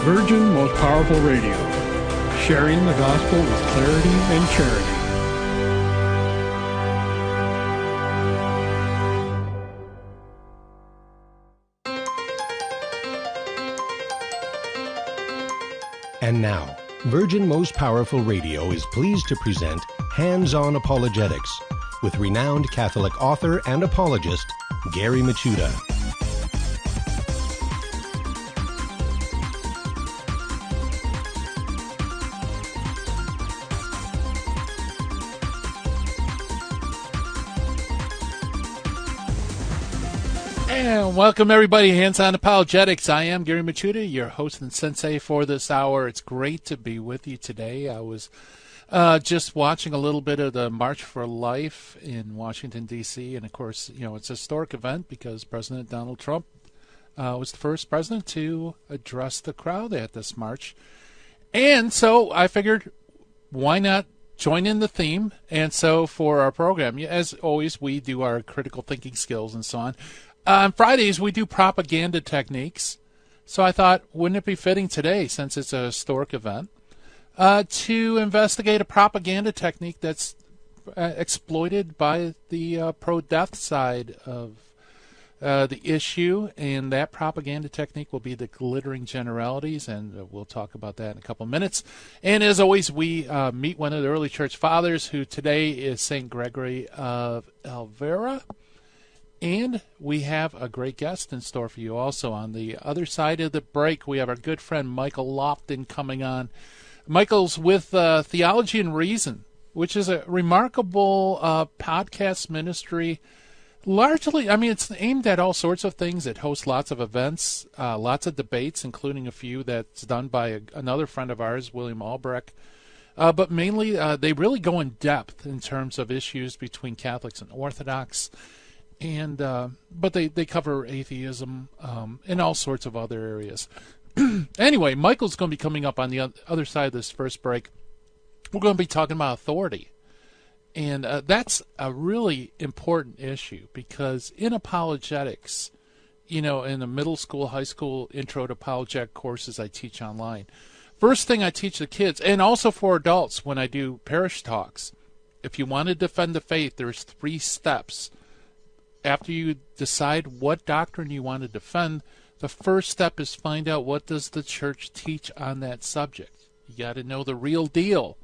Virgin Most Powerful Radio, sharing the gospel with clarity and charity. And now, Virgin Most Powerful Radio is pleased to present Hands-On Apologetics with renowned Catholic author and apologist, Gary Michuta. And welcome, everybody, Hands-On Apologetics. I am Gary Michuta, your host and sensei for this hour. It's great to be with you today. I was just watching a little bit of the March for Life in Washington, D.C., and, of course, you know, it's a historic event because President Donald Trump was the first president to address the crowd at this march. And so I figured, why not join in the theme? And so for our program, as always, we do our critical thinking skills and so on. On Fridays, we do propaganda techniques. So I thought, wouldn't it be fitting today, since it's a historic event, to investigate a propaganda technique that's exploited by the pro-death side of the issue. And that propaganda technique will be the glittering generalities, and we'll talk about that in a couple of minutes. And as always, we meet one of the early church fathers, who today is St. Gregory of Elvira. And we have a great guest in store for you also. On the other side of the break, we have our good friend Michael Lofton coming on. Michael's with Theology and Reason, which is a remarkable podcast ministry. Largely, I mean, it's aimed at all sorts of things. It hosts lots of events, lots of debates, including a few that's done by another friend of ours, William Albrecht. But mainly, they really go in depth in terms of issues between Catholics and Orthodox. And but they cover atheism and all sorts of other areas. Anyway, Michael's going to be coming up on the other side of this first break. We're going to be talking about authority. And that's a really important issue, because in apologetics, you know, in the middle school, high school intro to apologetic courses I teach online, first thing I teach the kids, and also for adults when I do parish talks, if you want to defend the faith, there's 3 steps. After you decide what doctrine you want to defend, the first step is find out, what does the church teach on that subject. You got to know the real deal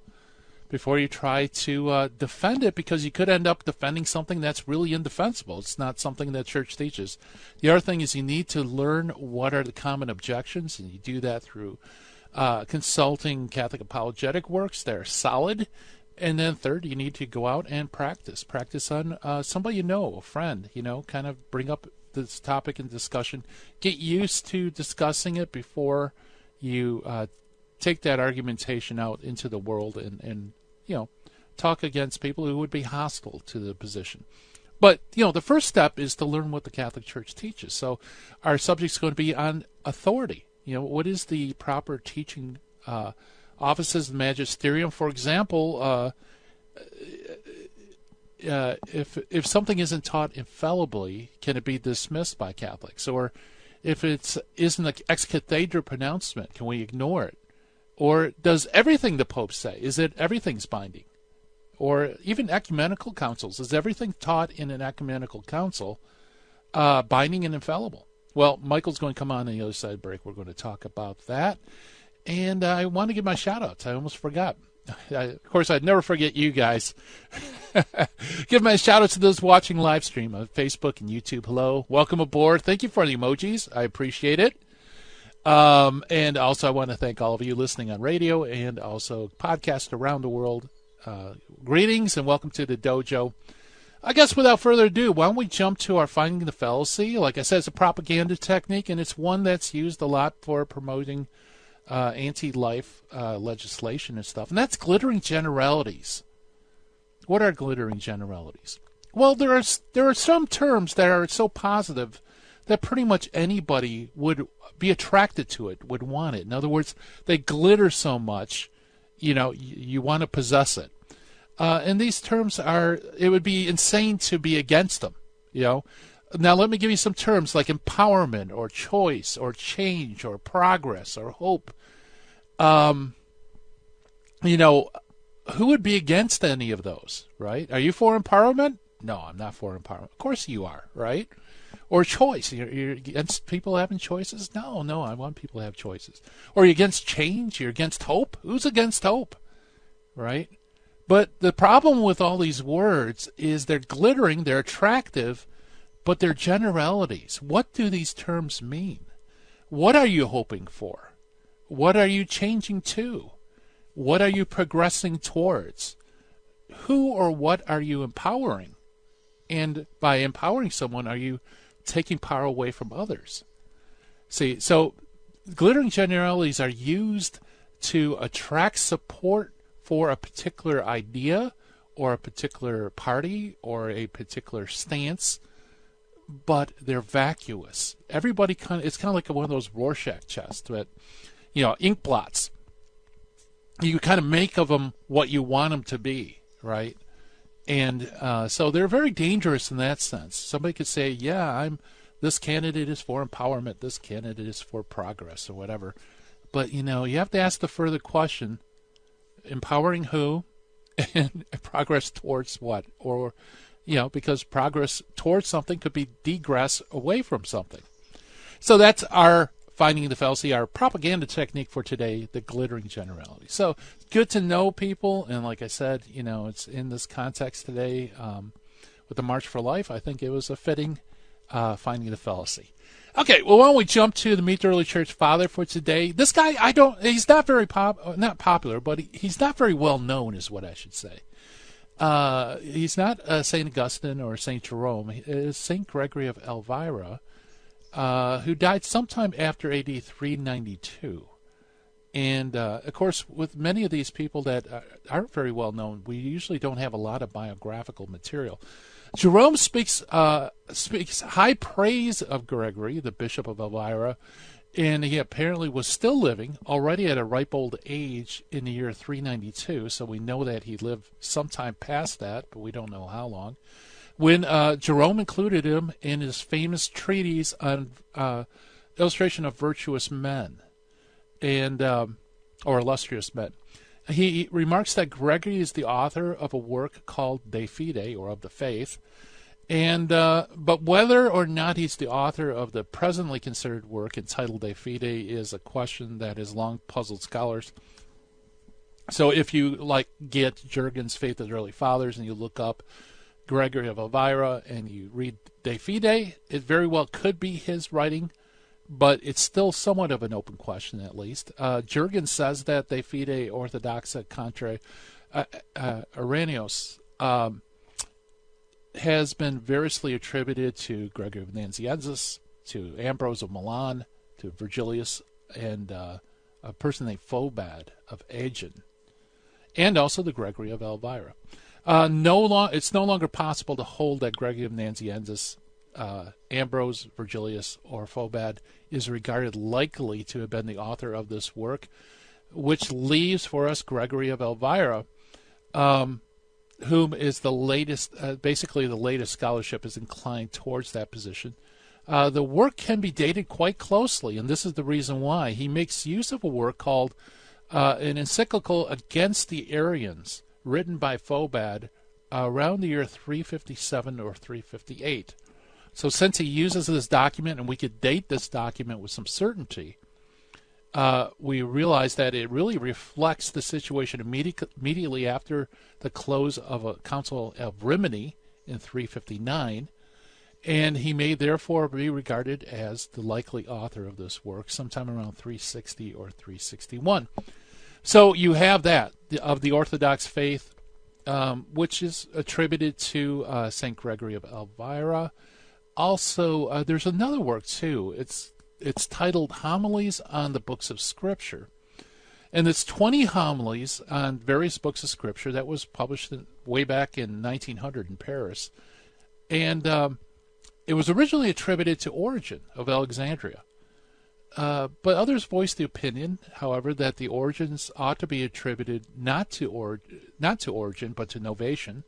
before you try to defend it, because you could end up defending something that's really indefensible. It's not something that church teaches. The other thing is you need to learn what are the common objections, and you do that through consulting Catholic apologetic works that are solid. And then third, you need to go out and practice. Practice on somebody you know, a friend, you know, kind of bring up this topic in discussion. Get used to discussing it before you take that argumentation out into the world and, you know, talk against people who would be hostile to the position. But, you know, the first step is to learn what the Catholic Church teaches. So our subject's going to be on authority. You know, what is the proper teaching offices of the magisterium? For example, if something isn't taught infallibly, can it be dismissed by Catholics? Or if it isn't an ex cathedra pronouncement, can we ignore it? Or does everything the Pope say, is it everything's binding? Or even ecumenical councils, is everything taught in an ecumenical council binding and infallible? Well, Michael's going to come on the other side of the break. We're going to talk about that. And I want to give my shout-outs. I almost forgot. Of course, I'd never forget you guys. Give my shout-outs to those watching live stream on Facebook and YouTube. Hello. Welcome aboard. Thank you for the emojis. I appreciate it. And also, I want to thank all of you listening on radio and also podcasts around the world. Greetings and welcome to the dojo. I guess without further ado, why don't we jump to our Finding the Fallacy? Like I said, it's a propaganda technique, and it's one that's used a lot for promoting anti-life legislation and stuff. And that's glittering generalities. What are glittering generalities? Well, there are some terms that are so positive that pretty much anybody would be attracted to it, would want it. In other words, they glitter so much, you know, you want to possess it. And these terms it would be insane to be against them, you know. Now, let me give you some terms like empowerment or choice or change or progress or hope. Who would be against any of those, right? Are you for empowerment? No, I'm not for empowerment. Of course you are, right? Or choice. You're against people having choices? No, I want people to have choices. Or you're against change? You're against hope? Who's against hope, right? But the problem with all these words is they're glittering, they're attractive, but they're generalities. What do these terms mean? What are you hoping for? What are you changing to? What are you progressing towards? Who or what are you empowering? And by empowering someone, are you taking power away from others? See, so glittering generalities are used to attract support for a particular idea or a particular party or a particular stance, but they're vacuous. Everybody it's kind of like one of those Rorschach tests, but ink blots. You kind of make of them what you want them to be, right? And so they're very dangerous in that sense. Somebody could say, this candidate is for empowerment, this candidate is for progress or whatever. But, you have to ask the further question, empowering who and progress towards what? Or, because progress towards something could be degress away from something. So that's our finding the fallacy, our propaganda technique for today, the glittering generality. So good to know people, and like I said, it's in this context today with the March for Life. I think it was a fitting finding the fallacy. Okay, well, why don't we jump to the Meet the Early Church Father for today? This guy, he's not very not popular, but he's not very well known, is what I should say. He's not St. Augustine or St. Jerome. It's St. Gregory of Elvira, who died sometime after AD 392. And, of course, with many of these people that aren't very well known, we usually don't have a lot of biographical material. Jerome speaks high praise of Gregory, the Bishop of Elvira, and he apparently was still living, already at a ripe old age, in the year 392, so we know that he lived sometime past that, but we don't know how long, when Jerome included him in his famous treatise on illustration of virtuous men, and or illustrious men. He remarks that Gregory is the author of a work called De Fide, or of the Faith, and but whether or not he's the author of the presently considered work entitled De Fide is a question that has long puzzled scholars. So if you get Jurgen's Faith of the Early Fathers and you look up Gregory of Elvira and you read De Fide, it very well could be his writing, but it's still somewhat of an open question, at least. Jurgen says that De Fide Orthodoxa contra Irenaeus has been variously attributed to Gregory of Nazianzus, to Ambrose of Milan, to Virgilius, and a person named Phobad of Agen, and also the Gregory of Elvira. It's no longer possible to hold that Gregory of Nazianzus, Ambrose, Virgilius, or Phobad is regarded likely to have been the author of this work, which leaves for us Gregory of Elvira, whom is the latest, basically the latest scholarship is inclined towards that position. The work can be dated quite closely, and this is the reason why. He makes use of a work called an encyclical against the Arians, written by Phobad around the year 357 or 358. So since he uses this document, and we could date this document with some certainty, we realize that it really reflects the situation immediately after the close of a Council of Rimini in 359, and he may therefore be regarded as the likely author of this work sometime around 360 or 361. So you have that, of the Orthodox faith, which is attributed to St. Gregory of Elvira. Also, there's another work, too. It's titled Homilies on the Books of Scripture. And it's 20 homilies on various books of Scripture that was published way back in 1900 in Paris. And it was originally attributed to Origen of Alexandria. But others voiced the opinion, however, that the origins ought to be attributed not to Origen, but to Novatian.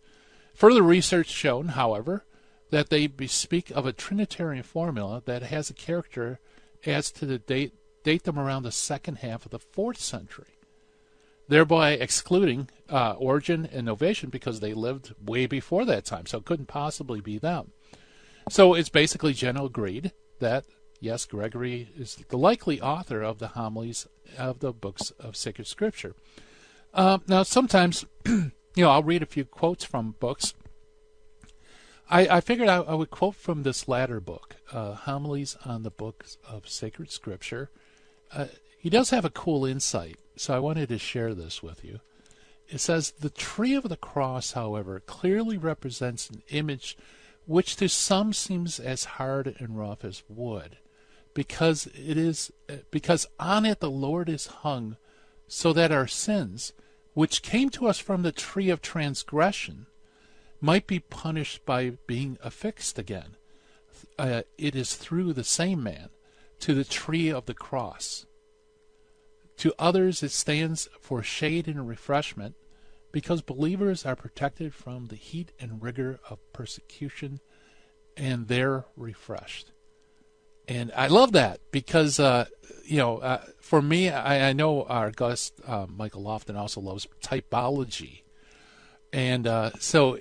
Further research shown, however, that they bespeak of a Trinitarian formula that has a character as to the date them around the second half of the 4th century, thereby excluding Origen and Novatian because they lived way before that time, so it couldn't possibly be them. So it's basically general agreed that, yes, Gregory is the likely author of the homilies of the books of sacred scripture. Now, sometimes, I'll read a few quotes from books. I figured I would quote from this latter book, Homilies on the Books of Sacred Scripture. He does have a cool insight, so I wanted to share this with you. It says, "The tree of the cross, however, clearly represents an image which to some seems as hard and rough as wood, because on it the Lord is hung, so that our sins, which came to us from the tree of transgression, might be punished by being affixed again. It is through the same man to the tree of the cross. To others it stands for shade and refreshment, because believers are protected from the heat and rigor of persecution, and they're refreshed." And I love that because, for me, I know our guest, Michael Lofton, also loves typology. And so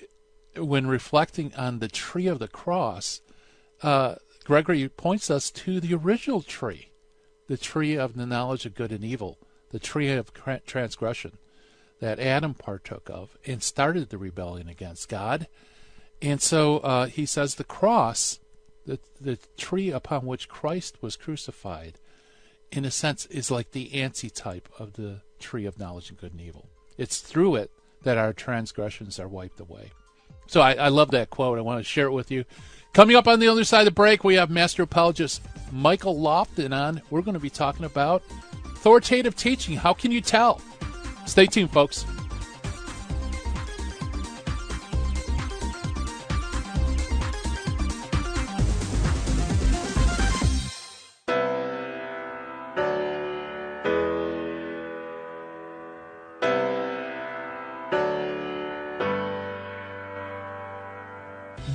when reflecting on the tree of the cross, Gregory points us to the original tree, the tree of the knowledge of good and evil, the tree of transgression that Adam partook of and started the rebellion against God. And so he says the cross, the tree upon which Christ was crucified, in a sense, is like the antitype of the tree of knowledge of good and evil. It's through it that our transgressions are wiped away. So I love that quote. I want to share it with you. Coming up on the other side of the break, we have Master Apologist Michael Lofton on. We're going to be talking about authoritative teaching. How can you tell? Stay tuned, folks.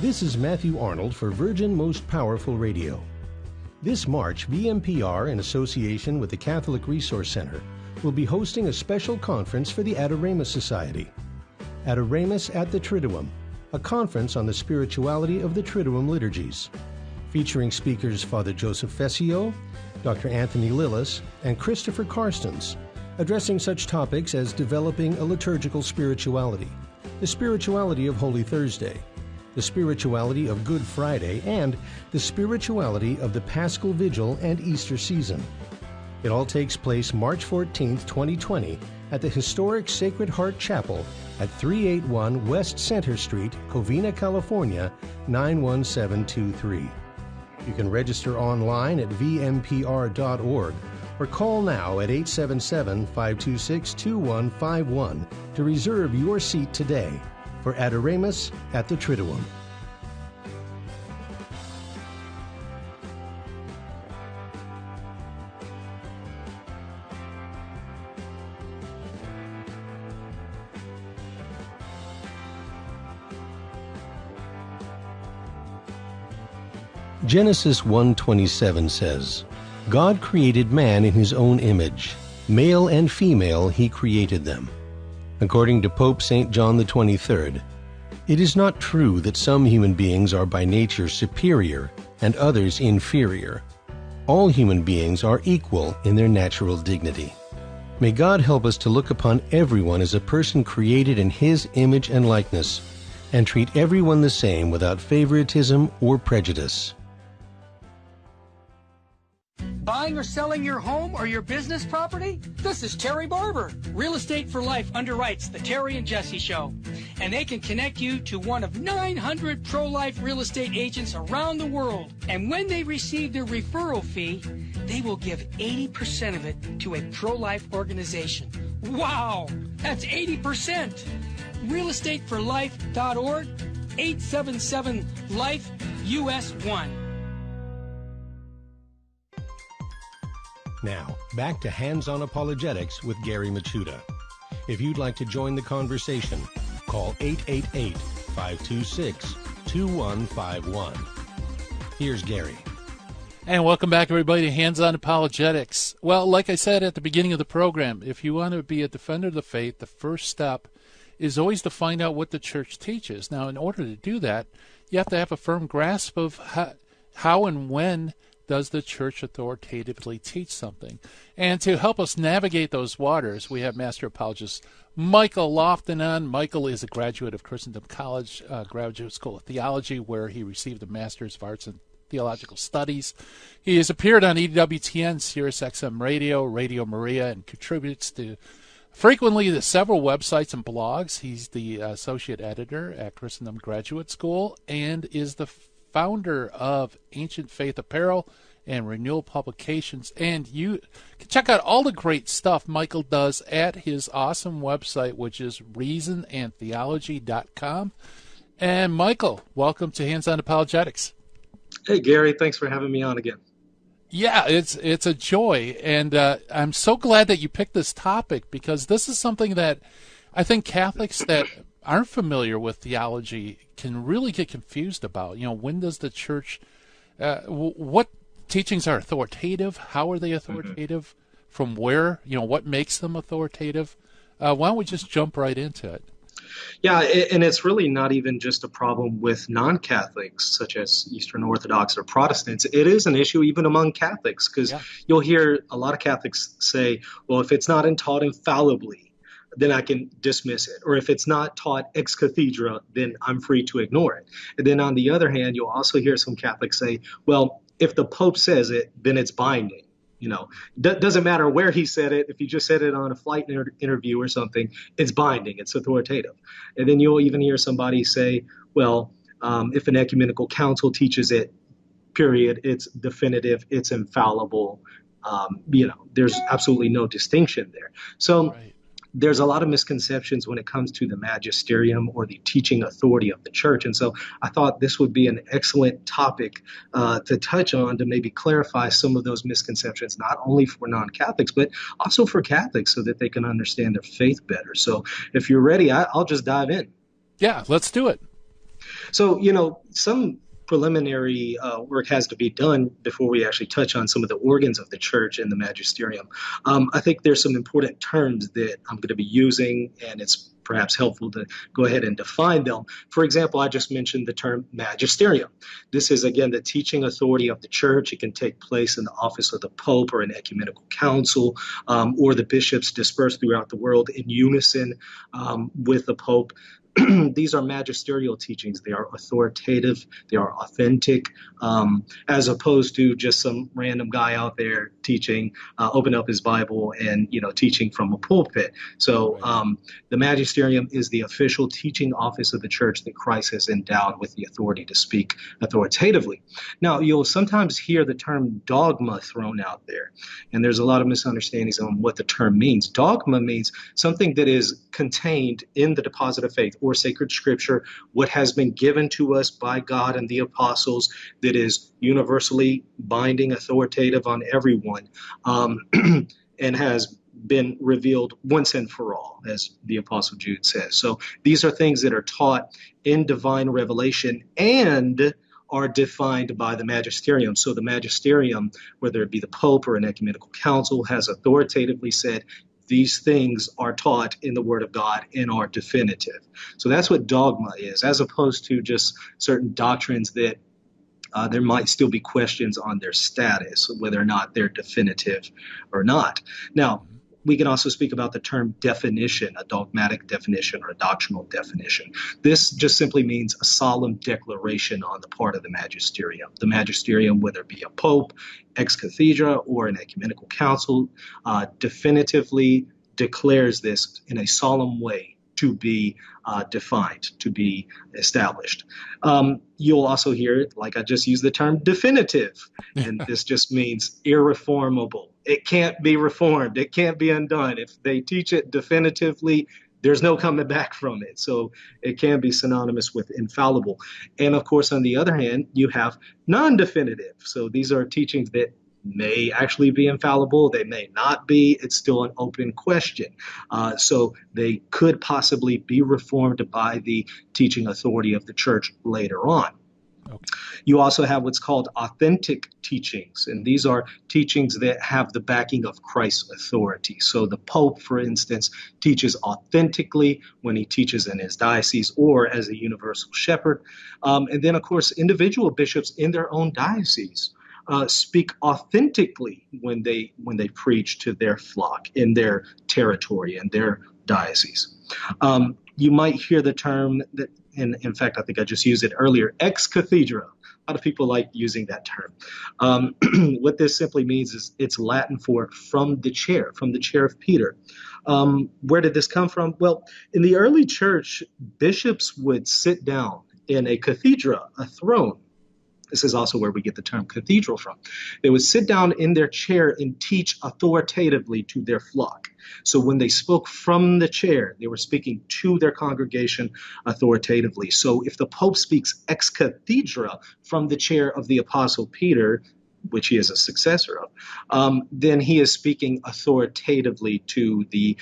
This is Matthew Arnold for Virgin Most Powerful Radio. This March, VMPR, in association with the Catholic Resource Center, will be hosting a special conference for the Adoramus Society. Adoramus at the Triduum, a conference on the spirituality of the Triduum liturgies, featuring speakers Father Joseph Fessio, Dr. Anthony Lillis, and Christopher Carstens, addressing such topics as developing a liturgical spirituality, the spirituality of Holy Thursday, the spirituality of Good Friday, and the spirituality of the Paschal Vigil and Easter season. It all takes place March 14, 2020, at the historic Sacred Heart Chapel at 381 West Center Street, Covina, California, 91723. You can register online at vmpr.org or call now at 877-526-2151 to reserve your seat today for Adoramus at the Triduum. Genesis 1:27 says, "God created man in his own image. Male and female he created them." According to Pope St. John the 23rd, it is not true that some human beings are by nature superior and others inferior. All human beings are equal in their natural dignity. May God help us to look upon everyone as a person created in His image and likeness, and treat everyone the same without favoritism or prejudice. Buying or selling your home or your business property? This is Terry Barber. Real Estate for Life underwrites the Terry and Jesse Show, and they can connect you to one of 900 pro-life real estate agents around the world. And when they receive their referral fee, they will give 80% of it to a pro-life organization. Wow, that's 80%. realestateforlife.org, 877-LIFE-US1. Now, back to Hands-On Apologetics with Gary Machuda. If you'd like to join the conversation, call 888-526-2151. 2151. Here's Gary. And welcome back, everybody, to Hands-On Apologetics. Well, like I said at the beginning of the program, if you want to be a defender of the faith, the first step is always to find out what the church teaches. Now, in order to do that, you have to have a firm grasp of how and when does the church authoritatively teach something. And to help us navigate those waters, we have Master Apologist Michael Lofton on. Michael is a graduate of Christendom College, Graduate School of Theology, where he received a Master's of Arts in Theological Studies. He has appeared on EWTN, Sirius XM Radio, Radio Maria, and contributes frequently to several websites and blogs. He's the associate editor at Christendom Graduate School and is the founder of Ancient Faith Apparel and Renewal Publications. And you can check out all the great stuff Michael does at his awesome website, which is reasonandtheology.com. And Michael, welcome to Hands On Apologetics. Hey, Gary, thanks for having me on again. Yeah, it's a joy, and I'm so glad that you picked this topic, because this is something that I think Catholics that aren't familiar with theology can really get confused about. You know, when does the church, what teachings are authoritative? How are they authoritative? From where? You know, what makes them authoritative? Why don't we just jump right into it? Yeah, and it's really not even just a problem with non-Catholics, such as Eastern Orthodox or Protestants. It is an issue even among Catholics, because you'll hear a lot of Catholics say, well, if it's not taught infallibly, then I can dismiss it. Or if it's not taught ex cathedra, then I'm free to ignore it. And then on the other hand, you'll also hear some Catholics say, well, if the Pope says it, then it's binding. You know, doesn't matter where he said it. If he just said it on a flight interview or something, it's binding. It's authoritative. And then you'll even hear somebody say, well, if an ecumenical council teaches it, period, it's definitive, it's infallible. You know, there's absolutely no distinction there. So there's a lot of misconceptions when it comes to the magisterium or the teaching authority of the church. And so I thought this would be an excellent topic to touch on, to maybe clarify some of those misconceptions, not only for non-Catholics, but also for Catholics, so that they can understand their faith better. So if you're ready, I'll just dive in. Yeah, let's do it. So, you know, some preliminary work has to be done before we actually touch on some of the organs of the church and the magisterium. I think there's some important terms that I'm going to be using, and it's perhaps helpful to go ahead and define them. For example, I just mentioned the term magisterium. This is, again, the teaching authority of the church. It can take place in the office of the Pope or an ecumenical council, or the bishops dispersed throughout the world in unison with the Pope. These are magisterial teachings. They are authoritative. They are authentic, as opposed to just some random guy out there teaching, open up his Bible and, you know, teaching from a pulpit. So the magisterium is the official teaching office of the church that Christ has endowed with the authority to speak authoritatively. Now, you'll sometimes hear the term dogma thrown out there, and there's a lot of misunderstandings on what the term means. Dogma means something that is contained in the deposit of faith, or sacred scripture, what has been given to us by God and the apostles, that is universally binding, authoritative on everyone, and has been revealed once and for all, as the Apostle Jude says. So these are things that are taught in divine revelation and are defined by the magisterium. So the magisterium, whether it be the Pope or an ecumenical council, has authoritatively said, these things are taught in the Word of God and are definitive. So that's what dogma is, as opposed to just certain doctrines that there might still be questions on their status, whether or not they're definitive or not. Now, we can also speak about the term definition, a dogmatic definition or a doctrinal definition. This just simply means a solemn declaration on the part of the magisterium. The magisterium, whether it be a pope, ex cathedra, or an ecumenical council, definitively declares this in a solemn way to be defined, to be established. You'll also hear it, like I just used the term definitive, and this just means irreformable. It can't be reformed. It can't be undone. If they teach it definitively, there's no coming back from it. So it can be synonymous with infallible. And of course, on the other hand, you have non-definitive. So these are teachings that may actually be infallible. They may not be. It's still an open question. So they could possibly be reformed by the teaching authority of the church later on. Okay. You also have what's called authentic teachings, and these are teachings that have the backing of Christ's authority. So the Pope, for instance, teaches authentically when he teaches in his diocese or as a universal shepherd. And then, of course, individual bishops in their own diocese speak authentically when they preach to their flock in their territory and their diocese. You might hear the term that, and in fact, I think I just used it earlier, ex cathedra. A lot of people like using that term. What this simply means is it's Latin for from the chair of Peter. Where did this come from? Well, in the early church, bishops would sit down in a cathedra, a throne. This is also where we get the term cathedral from. They would sit down in their chair and teach authoritatively to their flock. So when they spoke from the chair, they were speaking to their congregation authoritatively. So if the Pope speaks ex cathedra from the chair of the Apostle Peter, which he is a successor of, then he is speaking authoritatively to the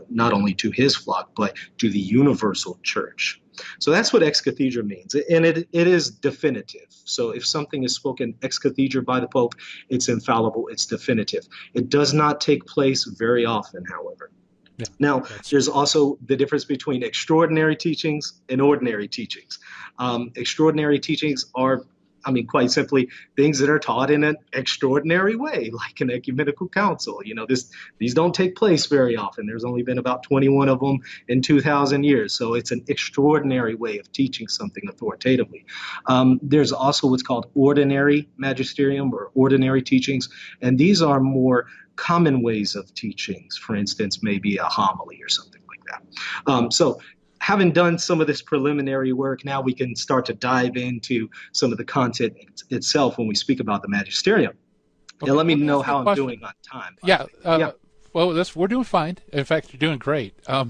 not only to his flock, but to the universal church. So that's what ex cathedra means, and it is definitive. So if something is spoken ex cathedra by the Pope, it's infallible, it's definitive. It does not take place very often, however. Yeah, now, there's also the difference between extraordinary teachings and ordinary teachings. Extraordinary teachings are, quite simply, things that are taught in an extraordinary way, like an ecumenical council. These don't take place very often. There's only been about 21 of them in 2,000 years. So it's an extraordinary way of teaching something authoritatively. There's also what's called ordinary magisterium or ordinary teachings. And these are more common ways of teachings. For instance, maybe a homily or something like that. So having done some of this preliminary work, now we can start to dive into some of the content itself when we speak about the magisterium. Okay. Now, let me know how I'm doing on time. Yeah. Well, we're doing fine. In fact, you're doing great. I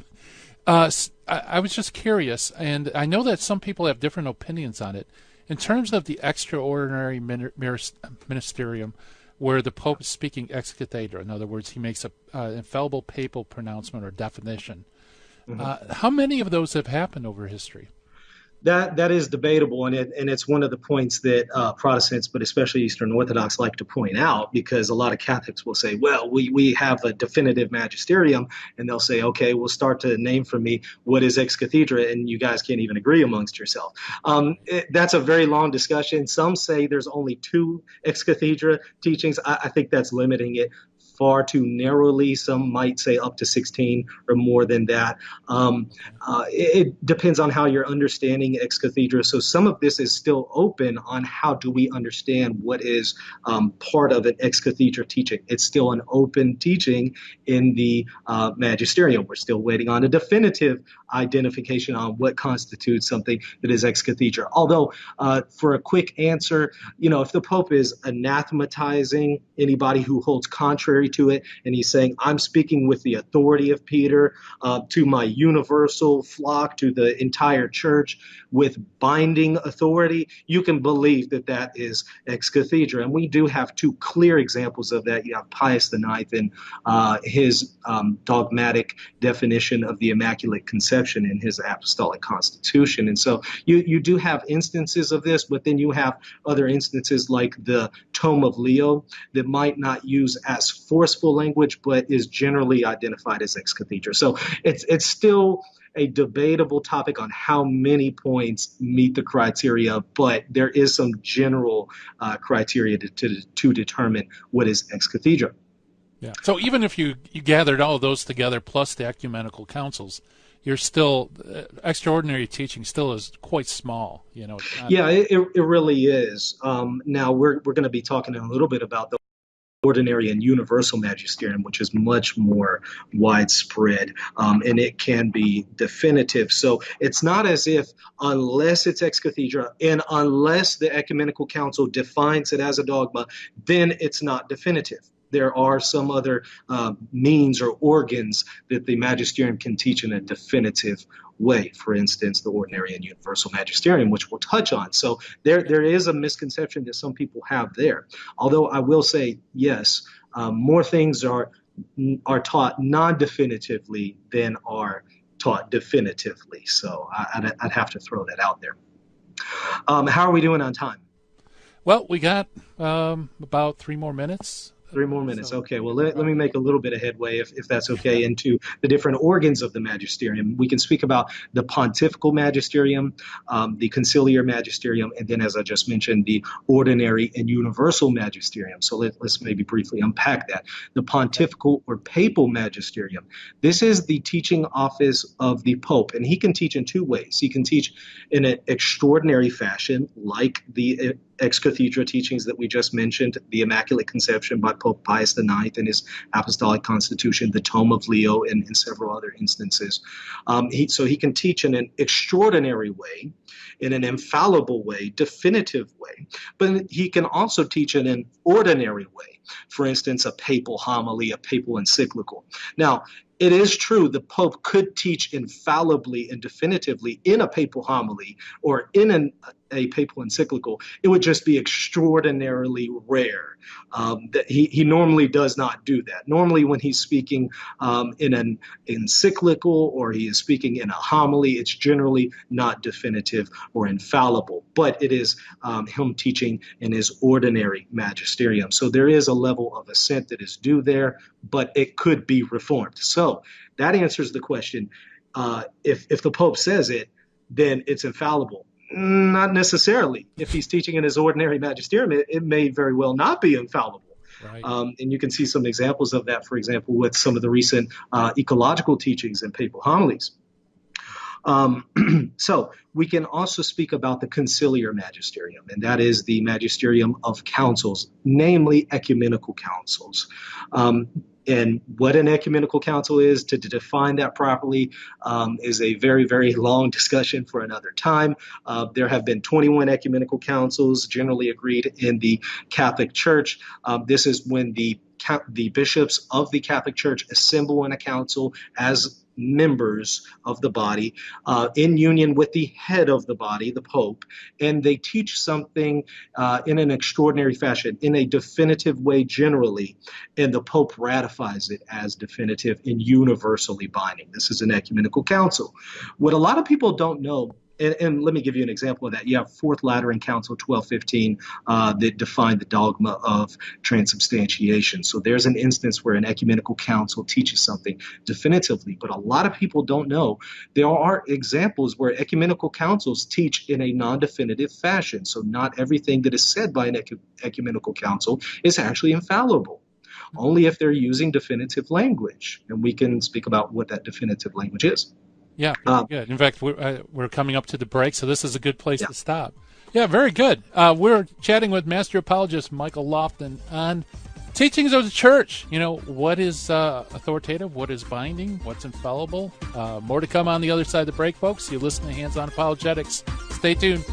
was just curious, and I know that some people have different opinions on it. In terms of the extraordinary ministerium, where the Pope is speaking ex cathedra, in other words, he makes an infallible papal pronouncement or definition. Mm-hmm. How many of those have happened over history? That is debatable, and it's one of the points that Protestants, but especially Eastern Orthodox, like to point out, because a lot of Catholics will say, well, we have a definitive magisterium, and they'll say, okay, we'll start to name for me what is ex cathedra, and you guys can't even agree amongst yourself. That's a very long discussion. Some say there's only 2 ex cathedra teachings. I think that's limiting it far too narrowly. Some might say up to 16 or more than that. It depends on how you're understanding ex cathedra. So some of this is still open on how do we understand what is part of an ex cathedra teaching. It's still an open teaching in the magisterium. We're still waiting on a definitive identification on what constitutes something that is ex cathedra. Although, for a quick answer, if the Pope is anathematizing anybody who holds contrary to it, and he's saying, I'm speaking with the authority of Peter to my universal flock, to the entire church with binding authority, you can believe that that is ex cathedra. And we do have 2 clear examples of that. You have Pius IX and his dogmatic definition of the Immaculate Conception in his Apostolic Constitution. And so you do have instances of this, but then you have other instances like the Tome of Leo that might not use as forceful language, but is generally identified as ex cathedra. So it's still a debatable topic on how many points meet the criteria, but there is some general criteria to determine what is ex cathedra. Yeah. So even if you gathered all of those together plus the ecumenical councils, you're still extraordinary teaching still is quite small. Yeah, it really is. Now we're going to be talking a little bit about the ordinary and universal magisterium, which is much more widespread, and it can be definitive. So it's not as if unless it's ex cathedra and unless the ecumenical council defines it as a dogma, then it's not definitive. there are some other means or organs that the magisterium can teach in a definitive way. For instance, the ordinary and universal magisterium, which we'll touch on. So there is a misconception that some people have there. Although I will say, yes, more things are taught non-definitively than are taught definitively. So I'd have to throw that out there. How are we doing on time? Well, we got about 3 more minutes. 3 more minutes. Okay, well, let me make a little bit of headway, if that's okay, into the different organs of the magisterium. We can speak about the pontifical magisterium, the conciliar magisterium, and then, as I just mentioned, the ordinary and universal magisterium. So let's maybe briefly unpack that. The pontifical or papal magisterium. This is the teaching office of the Pope, and he can teach in 2 ways. He can teach in an extraordinary fashion, like the ex cathedra teachings that we just mentioned, the Immaculate Conception by Pope Pius IX in his Apostolic Constitution, the Tome of Leo, and several other instances. So he can teach in an extraordinary way, in an infallible way, definitive way, but he can also teach in an ordinary way. For instance, a papal homily, a papal encyclical. Now, it is true the Pope could teach infallibly and definitively in a papal homily or in a papal encyclical. It would just be extraordinarily rare. That he normally does not do that. Normally when he's speaking in an encyclical or he is speaking in a homily, it's generally not definitive or infallible, but it is him teaching in his ordinary magisterium. So there is a level of assent that is due there, but it could be reformed. So that answers the question. If the Pope says it, then it's infallible. Not necessarily. If he's teaching in his ordinary magisterium, it may very well not be infallible. Right. And you can see some examples of that, for example, with some of the recent ecological teachings and papal homilies. So we can also speak about the conciliar magisterium, and that is the magisterium of councils, namely ecumenical councils. And what an ecumenical council is, to define that properly, is a very, very long discussion for another time. There have been 21 ecumenical councils generally agreed in the Catholic Church. This is when the bishops of the Catholic Church assemble in a council as members of the body in union with the head of the body, the Pope, and they teach something in an extraordinary fashion, in a definitive way generally, and the Pope ratifies it as definitive and universally binding. This is an ecumenical council. What a lot of people don't know, and let me give you an example of that. You have Fourth Lateran Council 1215 that defined the dogma of transubstantiation. So there's an instance where an ecumenical council teaches something definitively, but a lot of people don't know there are examples where ecumenical councils teach in a non-definitive fashion. So not everything that is said by an ecumenical council is actually infallible, only if they're using definitive language. And we can speak about what that definitive language is. Yeah, good. In fact, we're coming up to the break, so this is a good place to stop. Yeah, very good. We're chatting with Master Apologist Michael Lofton on teachings of the Church. You know, what is authoritative, what is binding, what's infallible. More to come on the other side of the break, folks. You listen to Hands On Apologetics. Stay tuned.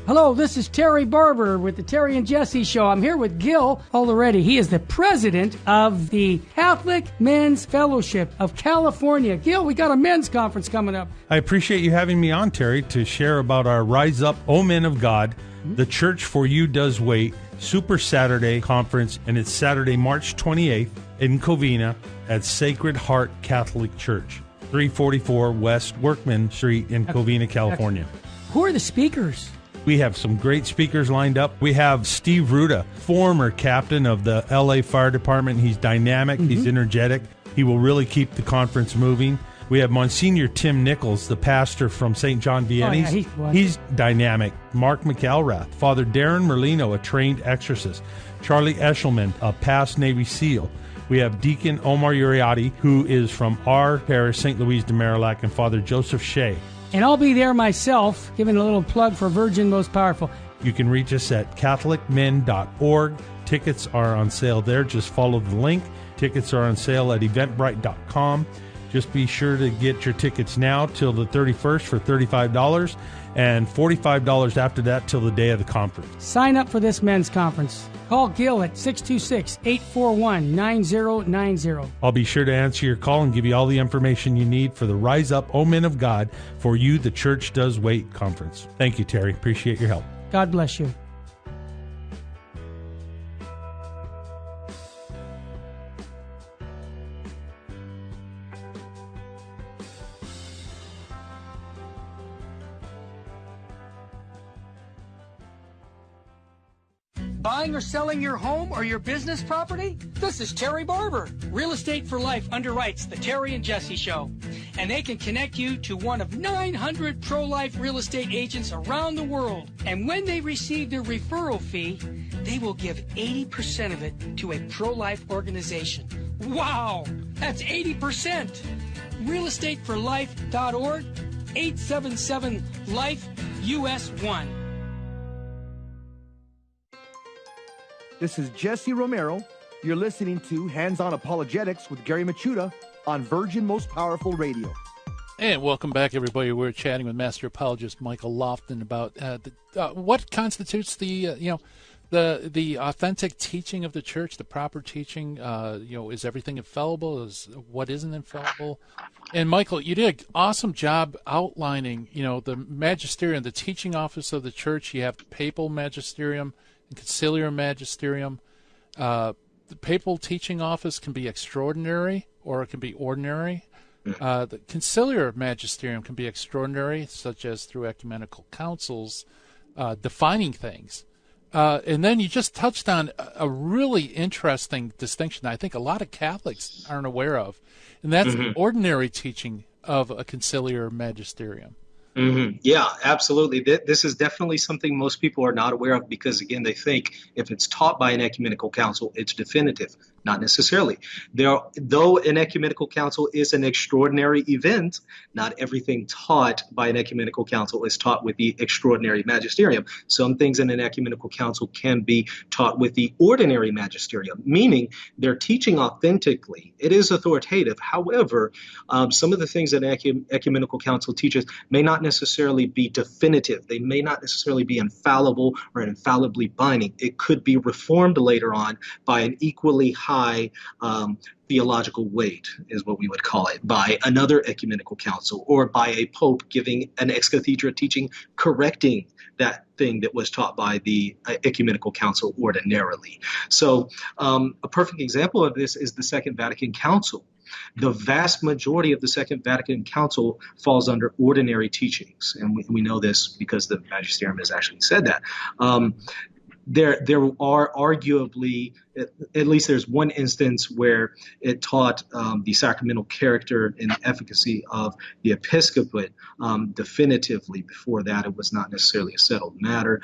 Hello, this is Terry Barber with the Terry and Jesse Show. I'm here with Gil Already. He is the president of the Catholic Men's Fellowship of California. Gil, we got a men's conference coming up. I appreciate you having me on, Terry, to share about our Rise Up, O Men of God, The Church for You Does Wait, Super Saturday Conference, and it's Saturday, March 28th in Covina at Sacred Heart Catholic Church, 344 West Workman Street in Covina, California. Who are the speakers? We have some great speakers lined up. We have Steve Ruda, former captain of the LA Fire Department. He's dynamic. He's energetic. He will really keep the conference moving. We have Monsignor Tim Nichols, the pastor from St. John Vianney's. He's dynamic. Mark McElrath, Father Darren Merlino, a trained exorcist. Charlie Eshelman, a past Navy SEAL. We have Deacon Omar Uriati, who is from our parish, St. Louise de Marillac, and Father Joseph Shea. And I'll be there myself, giving a little plug for Virgin Most Powerful. You can reach us at catholicmen.org. Tickets are on sale there. Just follow the link. Tickets are on sale at eventbrite.com. Just be sure to get your tickets now till the 31st for $35 and $45 after that till the day of the conference. Sign up for this men's conference. Call Gil at 626-841-9090. I'll be sure to answer your call and give you all the information you need for the Rise Up, O Men of God, for You the Church Does Wait conference. Thank you, Terry. Appreciate your help. God bless you. Buying or selling your home or your business property? This is Terry Barber. Real Estate for Life underwrites the Terry and Jesse Show. And they can connect you to one of 900 pro-life real estate agents around the world. And when they receive their referral fee, they will give 80% of it to a pro-life organization. Wow! That's 80%! realestateforlife.org, 877-LIFE-US1. This is Jesse Romero. You're listening to Hands-On Apologetics with Gary Machuda on Virgin Most Powerful Radio. And welcome back, everybody. We're chatting with Master Apologist Michael Lofton about what constitutes the authentic teaching of the church, the proper teaching. Is everything infallible? What isn't infallible? And Michael, you did an awesome job outlining, the magisterium, the teaching office of the church. You have the papal magisterium and conciliar magisterium. The papal teaching office can be extraordinary or it can be ordinary. The conciliar magisterium can be extraordinary, such as through ecumenical councils, defining things. And then you just touched on a really interesting distinction that I think a lot of Catholics aren't aware of, and that's the ordinary teaching of a conciliar magisterium. Yeah, absolutely. This is definitely something most people are not aware of because, again, they think if it's taught by an ecumenical council, it's definitive. Not necessarily. Though an ecumenical council is an extraordinary event, not everything taught by an ecumenical council is taught with the extraordinary magisterium. Some things in an ecumenical council can be taught with the ordinary magisterium, meaning they're teaching authentically. It is authoritative. However, some of the things that an ecumenical council teaches may not necessarily be definitive. They may not necessarily be infallible or infallibly binding. It could be reformed later on by an equally high theological weight, is what we would call it, by another ecumenical council or by a pope giving an ex cathedra teaching correcting that thing that was taught by the ecumenical council ordinarily. So a perfect example of this is the Second Vatican Council. The vast majority of the Second Vatican Council falls under ordinary teachings, and we know this because the magisterium has actually said that. There are arguably, at least there's one instance where it taught the sacramental character and efficacy of the episcopate definitively. Before that, it was not necessarily a settled matter.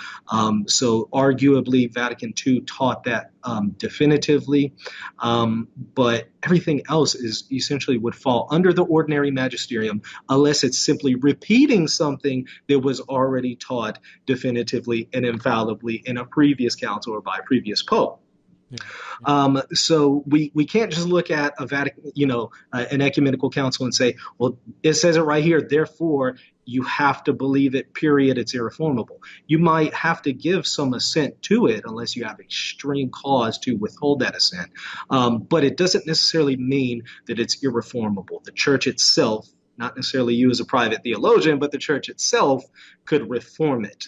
So arguably, Vatican II taught that definitively, but everything else is essentially would fall under the ordinary magisterium unless it's simply repeating something that was already taught definitively and infallibly in a previous council or by a previous pope. Yeah. So we can't just look at a Vatican, an ecumenical council and say, well, it says it right here, therefore you have to believe it, period, it's irreformable. You might have to give some assent to it unless you have extreme cause to withhold that assent. But it doesn't necessarily mean that it's irreformable. The church itself, not necessarily you as a private theologian, but the church itself could reform it.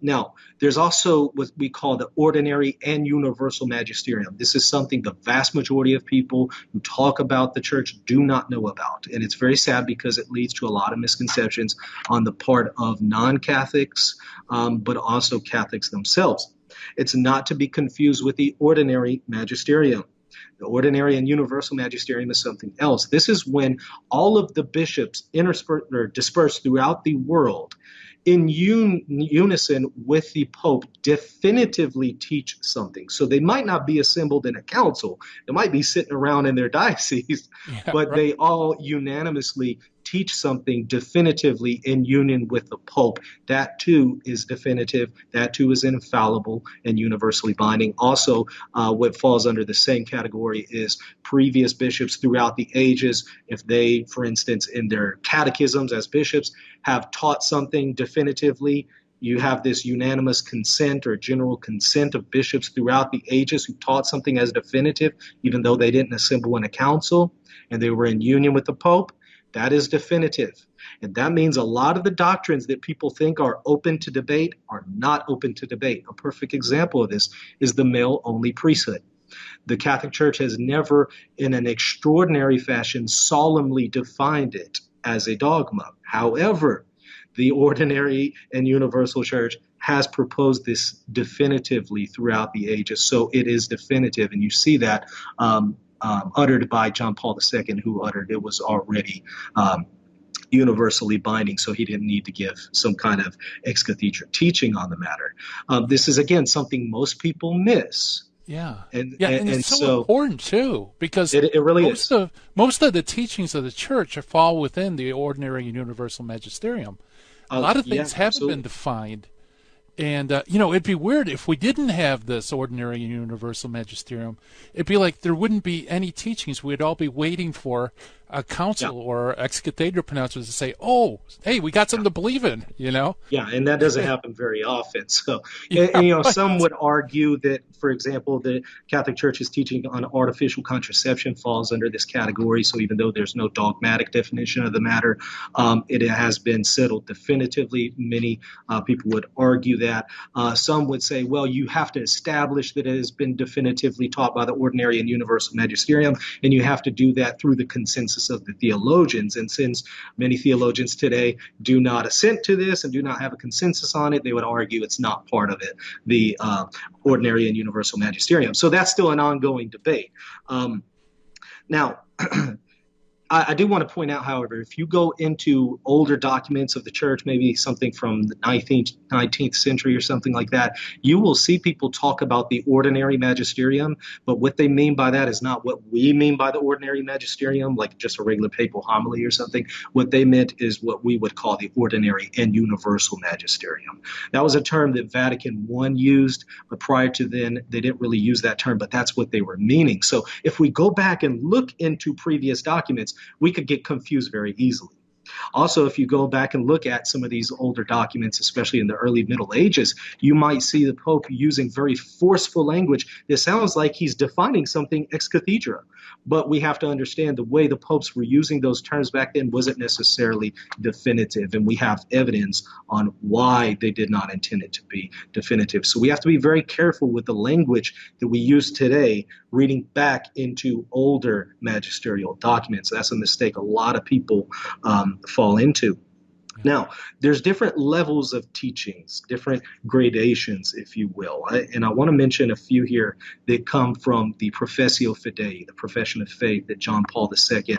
Now, there's also what we call the ordinary and universal magisterium. This is something the vast majority of people who talk about the church do not know about. And it's very sad because it leads to a lot of misconceptions on the part of non-Catholics, but also Catholics themselves. It's not to be confused with the ordinary magisterium. The ordinary and universal magisterium is something else. This is when all of the bishops dispersed throughout the world in unison with the Pope definitively teach something. So they might not be assembled in a council. They might be sitting around in their diocese, but right. They all unanimously teach something definitively in union with the Pope, that too is definitive, that too is infallible and universally binding. Also, what falls under the same category is previous bishops throughout the ages. If they, for instance, in their catechisms as bishops, have taught something definitively, you have this unanimous consent or general consent of bishops throughout the ages who taught something as definitive, even though they didn't assemble in a council and they were in union with the Pope. That is definitive. And that means a lot of the doctrines that people think are open to debate are not open to debate. A perfect example of this is the male-only priesthood. The Catholic Church has never, in an extraordinary fashion, solemnly defined it as a dogma. However, the ordinary and universal church has proposed this definitively throughout the ages. So it is definitive. And you see that uttered by John Paul II, who uttered it was already universally binding, so he didn't need to give some kind of ex cathedra teaching on the matter. This is, again, something most people miss. Yeah. And it's so important, too, because it really is. Most of the teachings of the church fall within the ordinary and universal magisterium. A lot of things haven't been defined. And, it'd be weird if we didn't have this ordinary and universal magisterium. It'd be like there wouldn't be any teachings. We'd all be waiting for a council or ex cathedra pronouncers to say, oh, hey, we got something to believe in, Yeah, and that doesn't happen very often. So, and some would argue that, for example, the Catholic Church's teaching on artificial contraception falls under this category. So even though there's no dogmatic definition of the matter, it has been settled definitively. Many people would argue that. Some would say, well, you have to establish that it has been definitively taught by the ordinary and universal magisterium, and you have to do that through the consensus of the theologians. And since many theologians today do not assent to this and do not have a consensus on it, they would argue it's not part of it, the ordinary and universal magisterium. So that's still an ongoing debate. Now, I do want to point out, however, if you go into older documents of the church, maybe something from the 19th century or something like that, you will see people talk about the ordinary magisterium, but what they mean by that is not what we mean by the ordinary magisterium, like just a regular papal homily or something. What they meant is what we would call the ordinary and universal magisterium. That was a term that Vatican I used, but prior to then, they didn't really use that term, but that's what they were meaning. So if we go back and look into previous documents, we could get confused very easily. Also, if you go back and look at some of these older documents, especially in the early Middle Ages, you might see the Pope using very forceful language that sounds like he's defining something ex cathedra. But we have to understand the way the popes were using those terms back then wasn't necessarily definitive, and we have evidence on why they did not intend it to be definitive. So we have to be very careful with the language that we use today, reading back into older magisterial documents. That's a mistake a lot of people fall into. Now, there's different levels of teachings, different gradations, if you will. And I want to mention a few here that come from the Professio Fidei, the profession of faith that John Paul II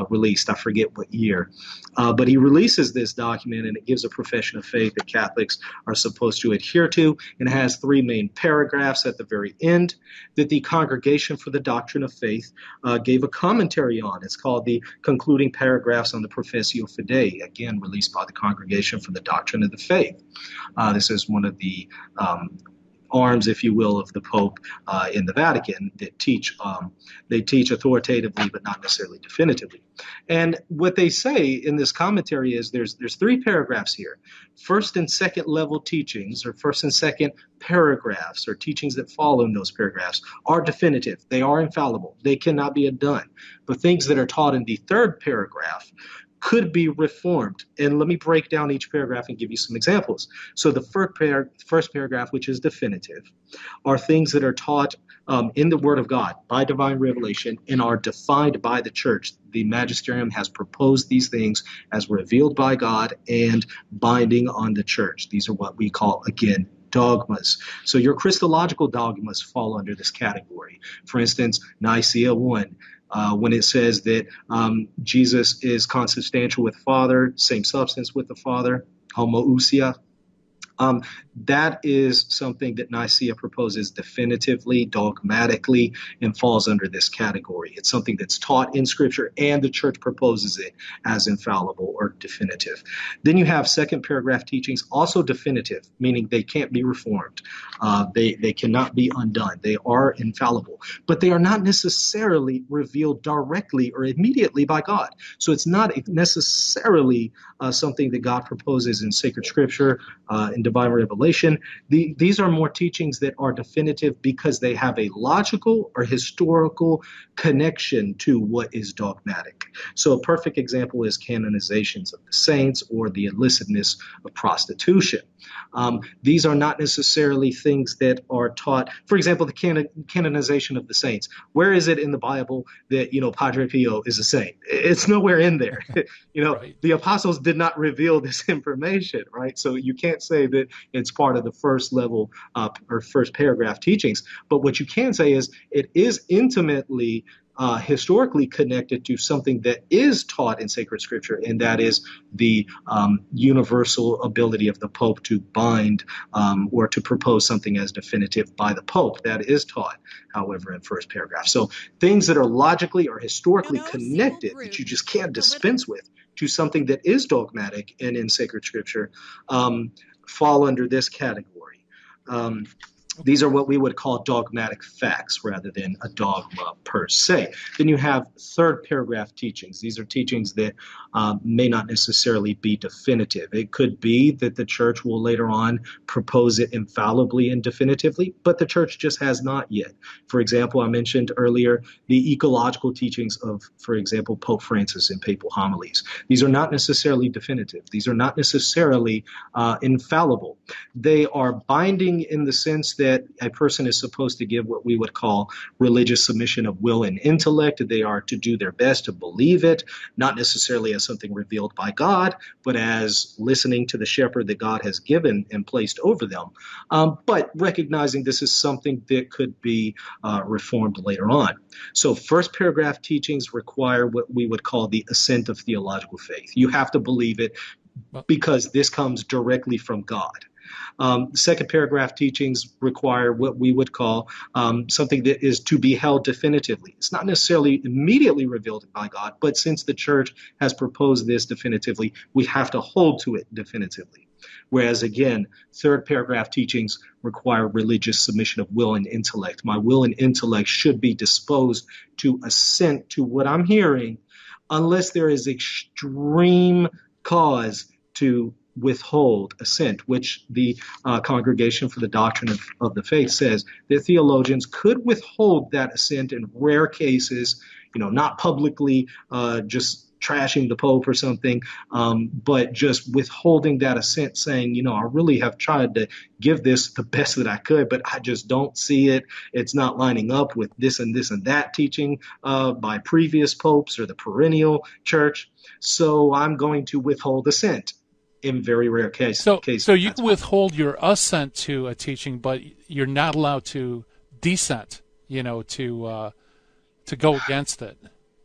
released. I forget what year. But he releases this document, and it gives a profession of faith that Catholics are supposed to adhere to. And it has three main paragraphs at the very end that the Congregation for the Doctrine of Faith gave a commentary on. It's called the Concluding Paragraphs on the Professio Fidei, again, released by the Congregation for the Doctrine of the Faith. This is one of the arms, if you will, of the Pope in the Vatican that teach authoritatively but not necessarily definitively. And what they say in this commentary is there's three paragraphs here. First and second level teachings, or first and second paragraphs, or teachings that follow in those paragraphs, are definitive. They are infallible. They cannot be undone. But things that are taught in the third paragraph could be reformed. And let me break down each paragraph and give you some examples. So the first paragraph, which is definitive, are things that are taught in the Word of God by divine revelation and are defined by the church. The magisterium has proposed these things as revealed by God and binding on the church. These are what we call, again, dogmas. So your Christological dogmas fall under this category. For instance, Nicaea 1. When it says that Jesus is consubstantial with Father, same substance with the Father, homoousia. That is something that Nicaea proposes definitively, dogmatically, and falls under this category. It's something that's taught in Scripture, and the church proposes it as infallible or definitive. Then you have second paragraph teachings, also definitive, meaning they can't be reformed. They cannot be undone. They are infallible, but they are not necessarily revealed directly or immediately by God. So it's not necessarily something that God proposes in sacred Scripture, in divine revelation. These are more teachings that are definitive because they have a logical or historical connection to what is dogmatic. So a perfect example is canonizations of the saints or the illicitness of prostitution. These are not necessarily things that are taught. For example, the canonization of the saints. Where is it in the Bible that, Padre Pio is a saint? It's nowhere in there. Right. The apostles did not reveal this information, right? So you can't say that it's part of the first level or first paragraph teachings. But what you can say is it is intimately historically connected to something that is taught in sacred Scripture, and that is the universal ability of the Pope to bind or to propose something as definitive by the Pope. That is taught, however, in first paragraph. So things that are logically or historically connected that you just can't dispense with to something that is dogmatic and in sacred Scripture fall under this category. These are what we would call dogmatic facts rather than a dogma per se. Then you have third paragraph teachings. These are teachings that may not necessarily be definitive. It could be that the church will later on propose it infallibly and definitively, but the church just has not yet. For example, I mentioned earlier the ecological teachings of, for example, Pope Francis in papal homilies. These are not necessarily definitive. These are not necessarily infallible. They are binding in the sense that a person is supposed to give what we would call religious submission of will and intellect. They are to do their best to believe it, not necessarily as something revealed by God, but as listening to the shepherd that God has given and placed over them, but recognizing this is something that could be reformed later on. So first paragraph teachings require what we would call the assent of theological faith. You have to believe it because this comes directly from God. Second paragraph teachings require what we would call something that is to be held definitively. It's not necessarily immediately revealed by God, but since the church has proposed this definitively, we have to hold to it definitively. Whereas, again, third paragraph teachings require religious submission of will and intellect. My will and intellect should be disposed to assent to what I'm hearing unless there is extreme cause to withhold assent, which the Congregation for the Doctrine of the Faith says that theologians could withhold that assent in rare cases, not publicly just trashing the Pope or something, but just withholding that assent, saying, I really have tried to give this the best that I could, but I just don't see it. It's not lining up with this and that teaching by previous popes or the perennial church, so I'm going to withhold assent. In very rare cases. So you can withhold your assent to a teaching, but you're not allowed to dissent, to go against it.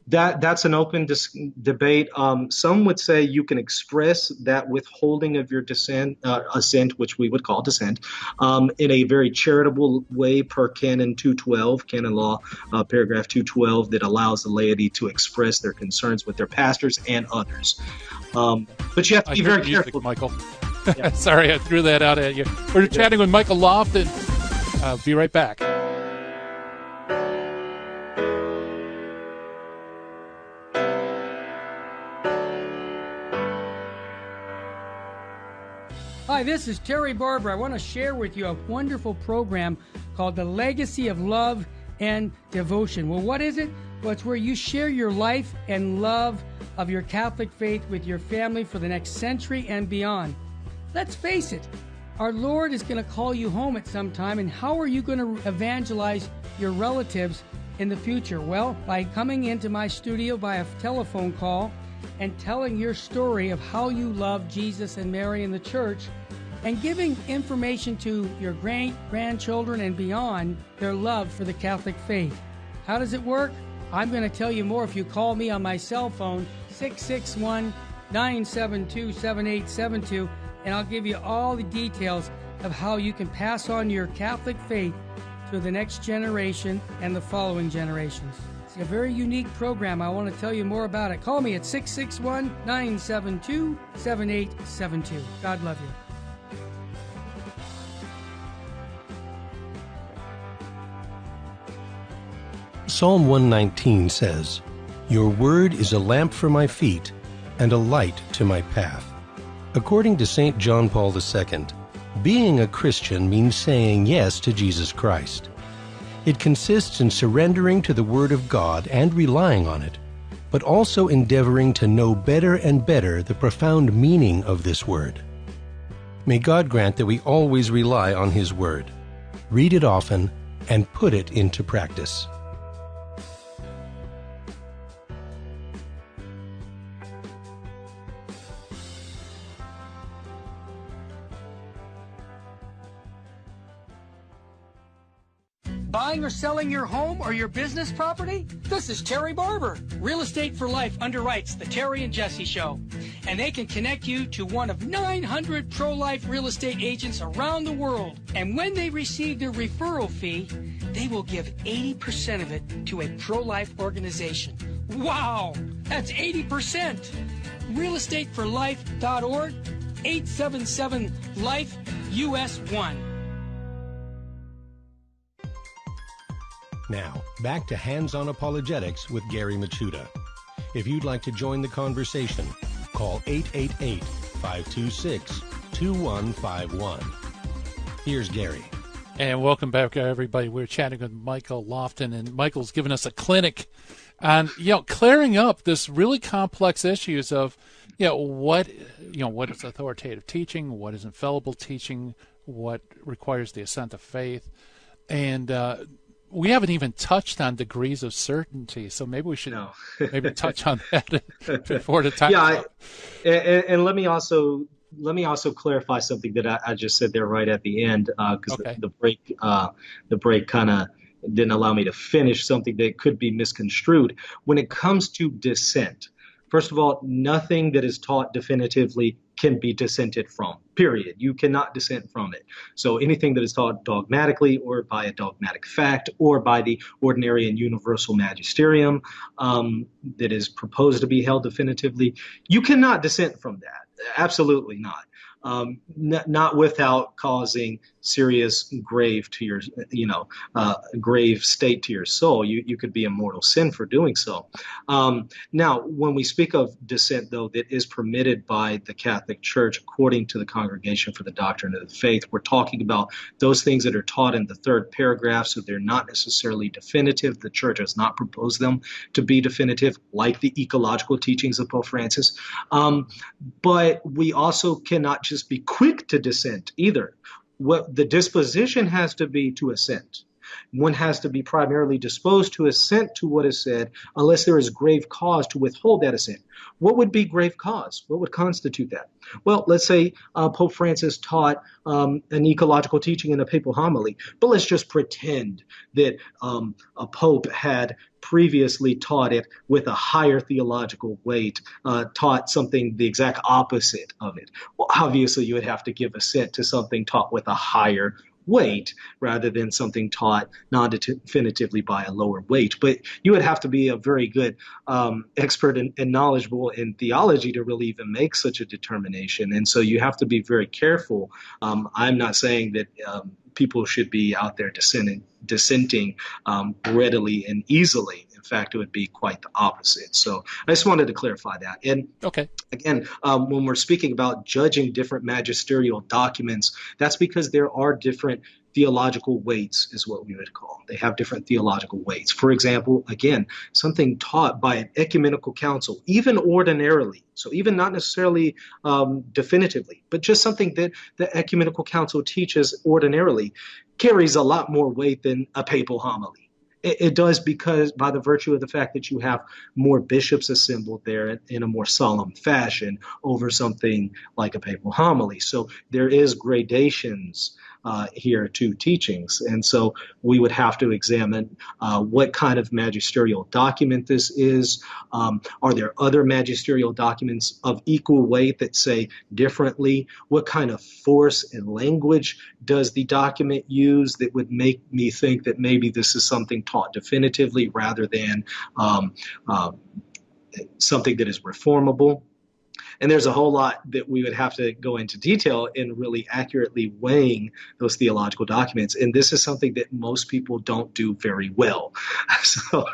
That's an open debate. Some would say you can express that withholding of your assent, which we would call dissent, in a very charitable way per Canon 212, Canon Law, paragraph 212, that allows the laity to express their concerns with their pastors and others. But you have to be very careful, Michael. Yeah. Sorry, I threw that out at you. We're chatting with Michael Lofton. Be right back. Hi, this is Terry Barber. I want to share with you a wonderful program called The Legacy of Love and Devotion. Well, what is it? Well, it's where you share your life and love of your Catholic faith with your family for the next century and beyond. Let's face it, our Lord is going to call you home at some time, and how are you going to evangelize your relatives in the future? Well, by coming into my studio by a telephone call and telling your story of how you love Jesus and Mary and the church, and giving information to your grandchildren and beyond their love for the Catholic faith. How does it work? I'm going to tell you more if you call me on my cell phone, 661-972-7872. and I'll give you all the details of how you can pass on your Catholic faith to the next generation and the following generations. It's a very unique program. I want to tell you more about it. Call me at 661-972-7872. God love you. Psalm 119 says, "Your word is a lamp for my feet and a light to my path." According to St. John Paul II, being a Christian means saying yes to Jesus Christ. It consists in surrendering to the Word of God and relying on it, but also endeavoring to know better and better the profound meaning of this Word. May God grant that we always rely on His Word, read it often, and put it into practice. Buying or selling your home or your business property? This is Terry Barber. Real Estate for Life underwrites the Terry and Jesse Show, and they can connect you to one of 900 pro-life real estate agents around the world. And when they receive their referral fee, they will give 80% of it to a pro-life organization. Wow, that's 80%. realestateforlife.org, 877-LIFE-US1. Now, back to Hands-On Apologetics with Gary Machuda. If you'd like to join the conversation, call 888-526-2151. Here's Gary. And welcome back, everybody. We're chatting with Michael Lofton, and Michael's given us a clinic on, clearing up this really complex issues of, what is authoritative teaching, what is infallible teaching, what requires the assent of faith, and we haven't even touched on degrees of certainty, so maybe we should maybe touch on that before the time. Yeah, and let me also clarify something that I just said there right at the end, because the break kind of didn't allow me to finish something that could be misconstrued. When it comes to dissent, first of all, nothing that is taught definitively can be dissented from, period. You cannot dissent from it. So anything that is taught dogmatically or by a dogmatic fact or by the ordinary and universal magisterium that is proposed to be held definitively, you cannot dissent from that. Absolutely not. Not without causing serious grave to your, grave state to your soul. You could be in mortal sin for doing so. Now, when we speak of dissent, though, that is permitted by the Catholic Church according to the Congregation for the Doctrine of the Faith, we're talking about those things that are taught in the third paragraph, so they're not necessarily definitive. The Church has not proposed them to be definitive, like the ecological teachings of Pope Francis. But we also cannot just be quick to dissent either. What the disposition has to be to assent. One has to be primarily disposed to assent to what is said unless there is grave cause to withhold that assent. What would be grave cause? What would constitute that? Well, let's say Pope Francis taught an ecological teaching in a papal homily, but let's just pretend that a pope had previously taught it with a higher theological weight, taught something the exact opposite of it. Well, obviously you would have to give assent to something taught with a higher weight rather than something taught non-definitively by a lower weight. But you would have to be a very good expert and knowledgeable in theology to really even make such a determination. And so you have to be very careful. I'm not saying that people should be out there dissenting readily and easily. In fact, it would be quite the opposite. So I just wanted to clarify that. And again, when we're speaking about judging different magisterial documents, that's because there are different theological weights is what we would call. They have different theological weights. For example, again, something taught by an ecumenical council, even ordinarily, so even not necessarily definitively, but just something that the ecumenical council teaches ordinarily carries a lot more weight than a papal homily. It does because by the virtue of the fact that you have more bishops assembled there in a more solemn fashion over something like a papal homily. So there is gradations here to teachings. And so we would have to examine what kind of magisterial document this is. Are there other magisterial documents of equal weight that say differently? What kind of force and language does the document use that would make me think that maybe this is something taught definitively rather than something that is reformable? And there's a whole lot that we would have to go into detail in really accurately weighing those theological documents. And this is something that most people don't do very well. So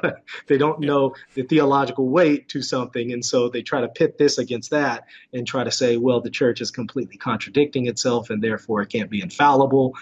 they don't know the theological weight to something. And so they try to pit this against that and try to say, well, the church is completely contradicting itself and therefore it can't be infallible.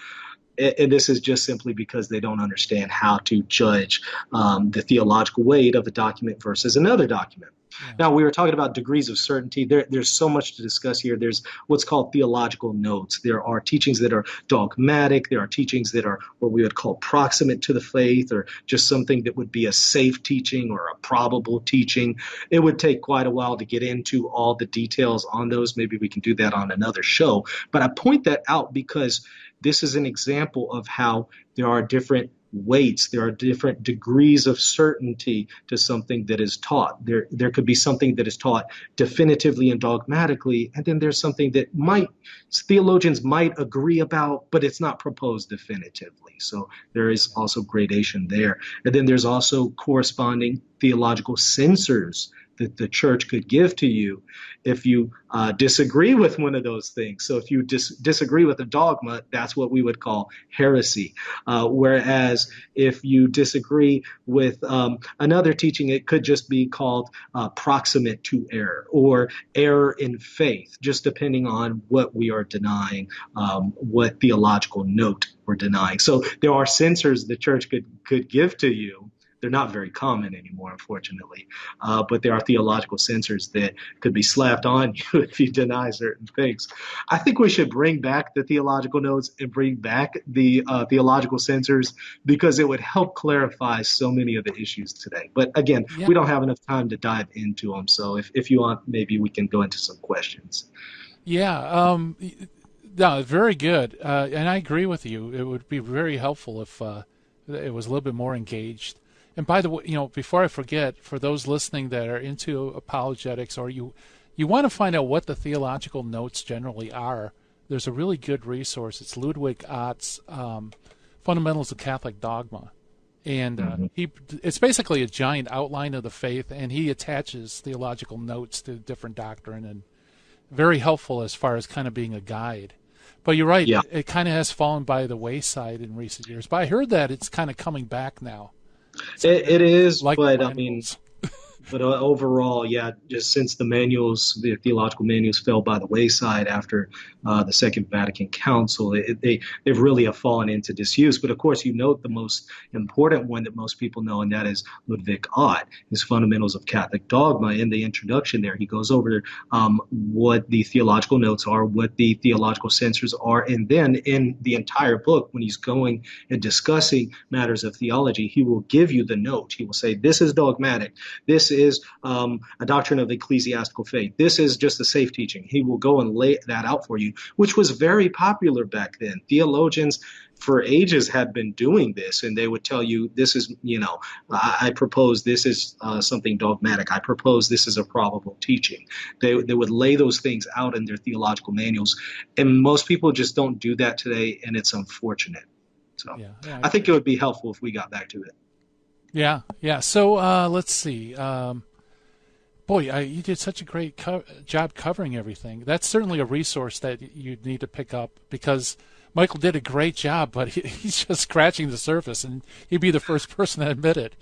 And this is just simply because they don't understand how to judge the theological weight of a document versus another document. Yeah. Now, we were talking about degrees of certainty. There's so much to discuss here. There's what's called theological notes. There are teachings that are dogmatic. There are teachings that are what we would call proximate to the faith, or just something that would be a safe teaching or a probable teaching. It would take quite a while to get into all the details on those. Maybe we can do that on another show. But I point that out because this is an example of how there are different weights. There are different degrees of certainty to something that is taught. There could be something that is taught definitively and dogmatically, and then there's something that theologians might agree about, but it's not proposed definitively. So there is also gradation there. And then there's also corresponding theological censors that the church could give to you if you disagree with one of those things. So if you disagree with a dogma, that's what we would call heresy. Whereas if you disagree with another teaching, it could just be called proximate to error or error in faith, just depending on what we are denying, what theological note we're denying. So there are censors the church could give to you. They're not very common anymore, unfortunately, but there are theological censors that could be slapped on you if you deny certain things. I think we should bring back the theological notes and bring back the theological censors, because it would help clarify so many of the issues today. But again, we don't have enough time to dive into them. So if you want, maybe we can go into some questions. Yeah, no, very good. And I agree with you. It would be very helpful if it was a little bit more engaged. And by the way, before I forget, for those listening that are into apologetics, or you want to find out what the theological notes generally are, there's a really good resource. It's Ludwig Ott's Fundamentals of Catholic Dogma. And it's basically a giant outline of the faith, and he attaches theological notes to different doctrine, and very helpful as far as kind of being a guide. But you're right, it kind of has fallen by the wayside in recent years. But I heard that it's kind of coming back now. It is, like but I mean, but overall, just since the theological manuals fell by the wayside after the Second Vatican Council, they've really have fallen into disuse. But of course, you note the most important one that most people know, and that is Ludwig Ott, his Fundamentals of Catholic Dogma. In the introduction there, he goes over what the theological notes are, what the theological censors are, and then in the entire book, when he's going and discussing matters of theology, he will give you the note. He will say, this is dogmatic. This is a doctrine of ecclesiastical faith. This is just a safe teaching. He will go and lay that out for you, which was very popular back then. Theologians for ages had been doing this, and they would tell you, this is, I propose this is something dogmatic. I propose this is a probable teaching. They would lay those things out in their theological manuals, and most people just don't do that today, and it's unfortunate. So I think it would be helpful if we got back to it. Yeah. So let's see. You did such a great job covering everything. That's certainly a resource that you need to pick up, because Michael did a great job, but he's just scratching the surface, and he'd be the first person to admit it.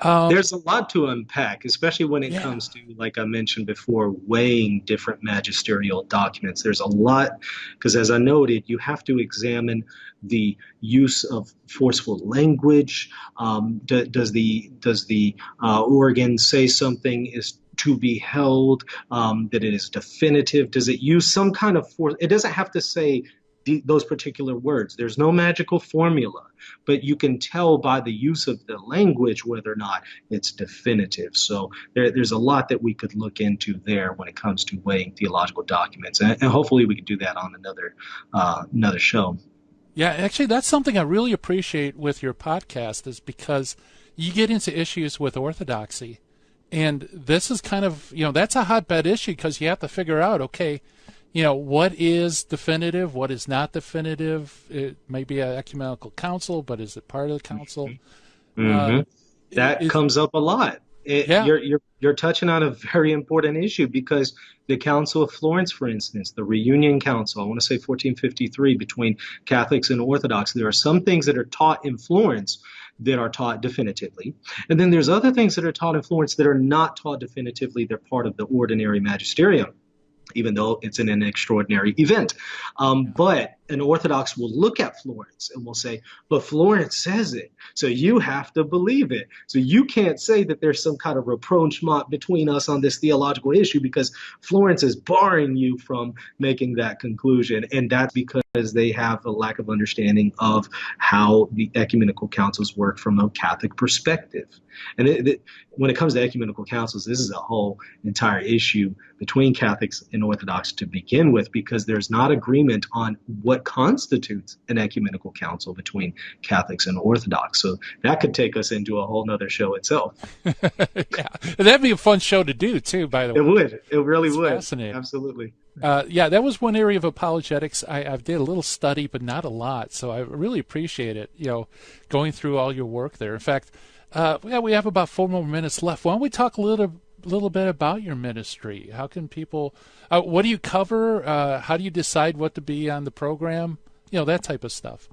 There's a lot to unpack, especially when it comes to, like I mentioned before, weighing different magisterial documents. There's a lot, because as I noted, you have to examine the use of forceful language. Does the organ say something is to be held, that it is definitive? Does it use some kind of force? It doesn't have to say those particular words. There's no magical formula, but you can tell by the use of the language whether or not it's definitive. So there's a lot that we could look into there when it comes to weighing theological documents, and hopefully we could do that on another show. Yeah, actually, that's something I really appreciate with your podcast is because you get into issues with orthodoxy. And this is kind of, that's a hotbed issue because you have to figure out, okay, what is definitive, what is not definitive. It may be an ecumenical council, but is it part of the council? That comes up a lot. You're touching on a very important issue because the Council of Florence, for instance, the Reunion Council, I want to say 1453, between Catholics and Orthodox, there are some things that are taught in Florence that are taught definitively. And then there's other things that are taught in Florence that are not taught definitively. They're part of the ordinary magisterium, even though it's an extraordinary event. But an Orthodox will look at Florence and will say, but Florence says it, so you have to believe it. So you can't say that there's some kind of rapprochement between us on this theological issue because Florence is barring you from making that conclusion. And that's because they have a lack of understanding of how the ecumenical councils work from a Catholic perspective. And when it comes to ecumenical councils, this is a whole entire issue between Catholics and Orthodox to begin with, because there's not agreement on what constitutes an ecumenical council between Catholics and Orthodox. So that could take us into a whole nother show itself. Yeah, that'd be a fun show to do too, by the way. It would. It really would. Fascinating. Absolutely. That was one area of apologetics. I did a little study, but not a lot. So I really appreciate it, going through all your work there. In fact, we have about 4 more minutes left. Why don't we talk a little bit about your ministry? How can people, what do you cover? How do you decide what to be on the program? That type of stuff.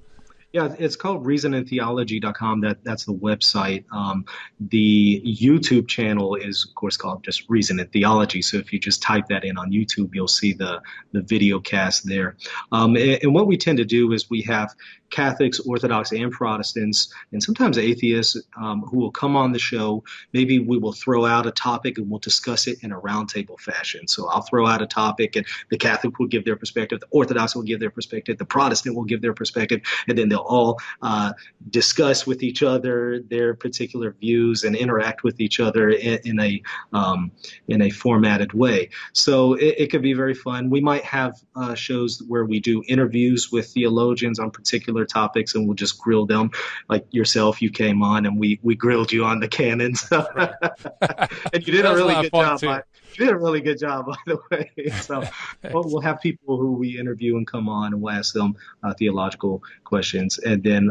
Yeah, it's called reasonandtheology.com. That's the website. The YouTube channel is, of course, called just Reason and Theology. So if you just type that in on YouTube, you'll see the video cast there. And what we tend to do is we have Catholics, Orthodox, and Protestants, and sometimes atheists who will come on the show. Maybe we will throw out a topic and we'll discuss it in a roundtable fashion. So I'll throw out a topic and the Catholic will give their perspective, the Orthodox will give their perspective, the Protestant will give their perspective, and then they'll all discuss with each other their particular views and interact with each other in a formatted way. So it could be very fun. We might have shows where we do interviews with theologians on particular topics, and we'll just grill them. Like yourself, you came on and we grilled you on the canons. And you did a really good job. You did a really good job, by the way. So we'll have people who we interview and come on, and we'll ask them theological questions. And then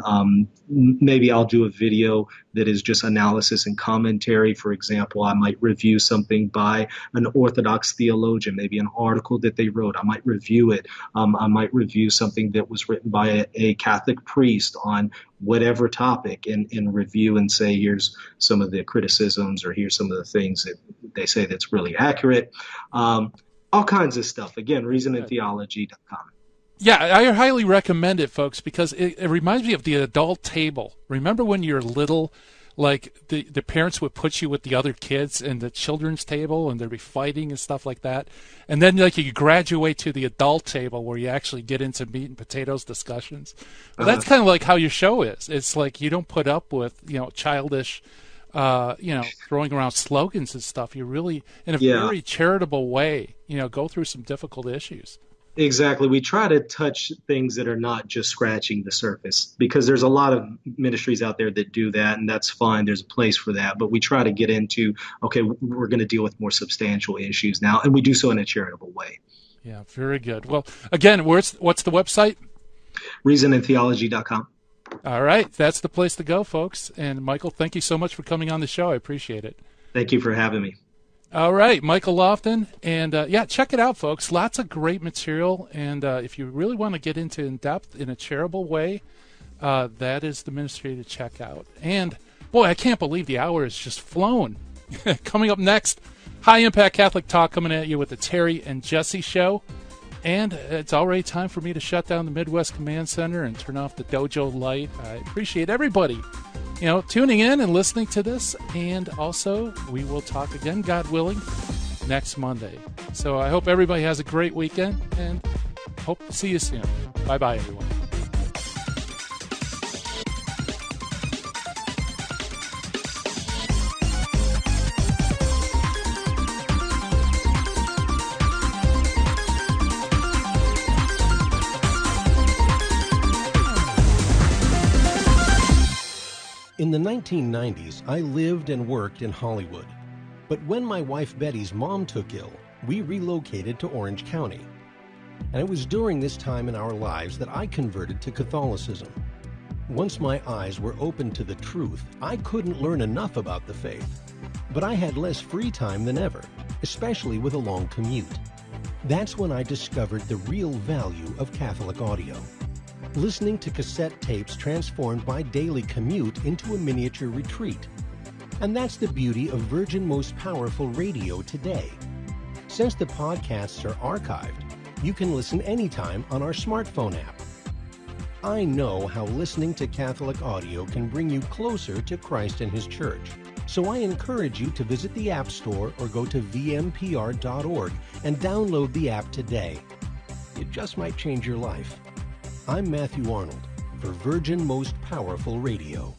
maybe I'll do a video that is just analysis and commentary. For example, I might review something by an Orthodox theologian, maybe an article that they wrote. I might review it. I might review something that was written by a Catholic priest on whatever topic and review and say, here's some of the criticisms, or here's some of the things that they say that's really accurate. All kinds of stuff. Again, reasonandtheology.com. Yeah, I highly recommend it, folks, because it reminds me of the adult table. Remember when you're little, like the parents would put you with the other kids in the children's table and they'd be fighting and stuff like that. And then like you graduate to the adult table where you actually get into meat and potatoes discussions. Well, that's kind of like how your show is. It's like you don't put up with, childish, throwing around slogans and stuff. You really, in a very charitable way, go through some difficult issues. Exactly. We try to touch things that are not just scratching the surface, because there's a lot of ministries out there that do that, and that's fine. There's a place for that. But we try to get into, okay, we're going to deal with more substantial issues now, and we do so in a charitable way. Yeah, very good. Well, again, what's the website? reasonandtheology.com. All right. That's the place to go, folks. And Michael, thank you so much for coming on the show. I appreciate it. Thank you for having me. All right, Michael Lofton. And, check it out, folks. Lots of great material. And if you really want to get into in-depth in a charitable way, that is the ministry to check out. And, boy, I can't believe the hour has just flown. Coming up next, high-impact Catholic talk coming at you with the Terry and Jesse Show. And it's already time for me to shut down the Midwest Command Center and turn off the dojo light. I appreciate everybody tuning in and listening to this. And also, we will talk again, God willing, next Monday. So I hope everybody has a great weekend and hope to see you soon. Bye-bye, everyone. 1990s, I lived and worked in Hollywood. But when my wife Betty's mom took ill, we relocated to Orange County. And it was during this time in our lives that I converted to Catholicism. Once my eyes were opened to the truth, I couldn't learn enough about the faith. But I had less free time than ever, especially with a long commute. That's when I discovered the real value of Catholic audio. Listening to cassette tapes transformed my daily commute into a miniature retreat. And that's the beauty of Virgin Most Powerful Radio today. Since the podcasts are archived, you can listen anytime on our smartphone app. I know how listening to Catholic audio can bring you closer to Christ and His Church. So I encourage you to visit the App Store or go to vmpr.org and download the app today. It just might change your life. I'm Matthew Arnold for Virgin Most Powerful Radio.